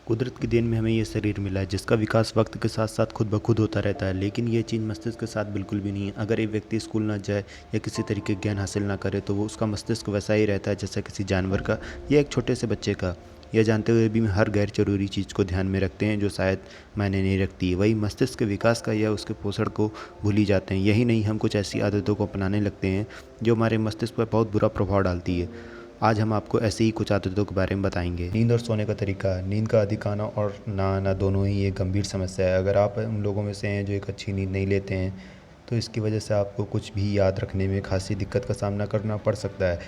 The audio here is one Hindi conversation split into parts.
कुदरत की देन में हमें ये शरीर मिला है जिसका विकास वक्त के साथ साथ खुद ब खुद होता रहता है, लेकिन ये चीज़ मस्तिष्क के साथ बिल्कुल भी नहीं है। अगर एक व्यक्ति स्कूल ना जाए या किसी तरीके ज्ञान हासिल ना करे तो वो उसका मस्तिष्क वैसा ही रहता है जैसा किसी जानवर का या एक छोटे से बच्चे का। यह जानते हुए भी हर गैर जरूरी चीज़ को ध्यान में रखते हैं जो शायद मायने नहीं रखती है। वही मस्तिष्क के विकास का या उसके पोषण को भूल ही जाते हैं। यही नहीं, हम कुछ ऐसी आदतों को अपनाने लगते हैं जो हमारे मस्तिष्क पर बहुत बुरा प्रभाव डालती है। आज हम आपको ऐसे ही कुछ आदतों के बारे में बताएंगे। नींद और सोने का तरीका। नींद का अधिक आना और ना आना दोनों ही एक गंभीर समस्या है। अगर आप उन लोगों में से हैं जो एक अच्छी नींद नहीं लेते हैं तो इसकी वजह से आपको कुछ भी याद रखने में खासी दिक्कत का सामना करना पड़ सकता है।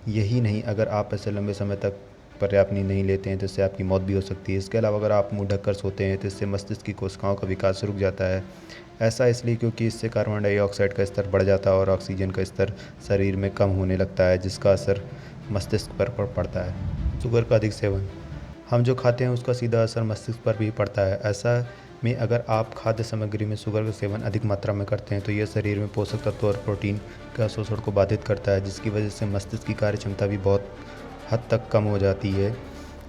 यही नहीं, अगर आप ऐसे लंबे समय तक पर्याप्त नींद नहीं लेते हैं तो इससे आपकी मौत भी हो सकती है। इसके अलावा अगर आप मुंह ढककर सोते हैं तो इससे मस्तिष्क की कोशिकाओं का विकास रुक जाता है। ऐसा इसलिए क्योंकि इससे कार्बन डाइऑक्साइड का स्तर बढ़ जाता है और ऑक्सीजन का स्तर शरीर में कम होने लगता है, जिसका असर मस्तिष्क पर पड़ता है। शुगर का अधिक सेवन। हम जो खाते हैं उसका सीधा असर मस्तिष्क पर भी पड़ता है। ऐसा में अगर आप खाद्य सामग्री में शुगर का सेवन अधिक मात्रा में करते हैं तो यह शरीर में पोषक तत्व और प्रोटीन का शोषण को बाधित करता है, जिसकी वजह से मस्तिष्क की कार्य क्षमता भी बहुत हद तक कम हो जाती है।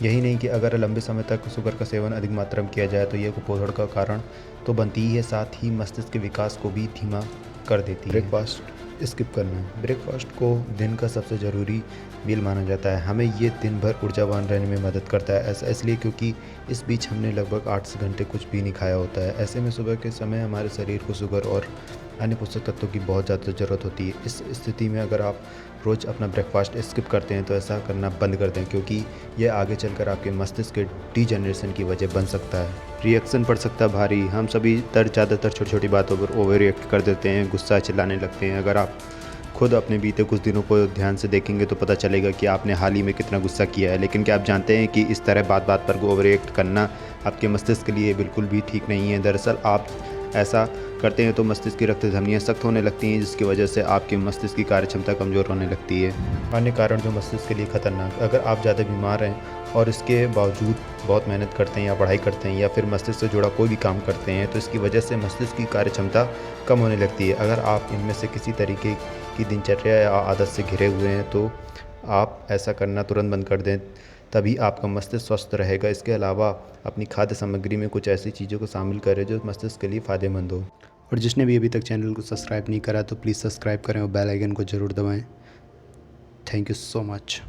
यही नहीं कि अगर लंबे समय तक शुगर का सेवन अधिक मात्रा में किया जाए तो यह कुपोषण का कारण तो बनती ही है, साथ ही मस्तिष्क के विकास को भी धीमा कर देती है। ब्रेकफास्ट स्किप करना। ब्रेकफास्ट को दिन का सबसे ज़रूरी मील माना जाता है। हमें ये दिन भर ऊर्जावान रहने में मदद करता है। ऐसा इसलिए क्योंकि इस बीच हमने लगभग 8 से घंटे कुछ भी नहीं खाया होता है। ऐसे में सुबह के समय हमारे शरीर को शुगर और अन्य पोषक तत्वों की बहुत ज़्यादा ज़रूरत होती है। इस स्थिति में अगर आप रोज़ अपना ब्रेकफास्ट स्किप करते हैं तो ऐसा करना बंद कर दें, क्योंकि यह आगे चलकर आपके मस्तिष्क के डीजनरेशन की वजह बन सकता है। रिएक्शन पड़ सकता है भारी। हम सभी ज़्यादातर छोटी छोटी बातों पर ओवर रिएक्ट कर देते हैं, गुस्सा चिल्लाने लगते हैं। अगर आप खुद अपने बीते कुछ दिनों को ध्यान से देखेंगे तो पता चलेगा कि आपने हाल ही में कितना गुस्सा किया है। लेकिन क्या आप जानते हैं कि इस तरह बात बात पर ओवर रिएक्ट करना आपके मस्तिष्क के लिए बिल्कुल भी ठीक नहीं है। दरअसल आप ऐसा करते हैं तो मस्तिष्क की रक्त धमनियाँ सख्त होने लगती हैं, जिसकी वजह से आपकी मस्तिष्क की कार्य क्षमता कमज़ोर होने लगती है। अन्य कारण जो मस्तिष्क के लिए खतरनाक। अगर आप ज़्यादा बीमार हैं और इसके बावजूद बहुत मेहनत करते हैं या पढ़ाई करते हैं या फिर मस्तिष्क से जुड़ा कोई भी काम करते हैं तो इसकी वजह से मस्तिष्क की कार्य क्षमता कम होने लगती है। अगर आप इनमें से किसी तरीके की दिनचर्या या आदत से घिरे हुए हैं तो आप ऐसा करना तुरंत बंद कर दें, तभी आपका मस्तिष्क स्वस्थ रहेगा। इसके अलावा अपनी खाद्य सामग्री में कुछ ऐसी चीज़ों को शामिल करें जो मस्तिष्क के लिए फ़ायदेमंद हो। और जिसने भी अभी तक चैनल को सब्सक्राइब नहीं करा तो प्लीज़ सब्सक्राइब करें और बेल आइकन को ज़रूर दबाएं। Thank you so much.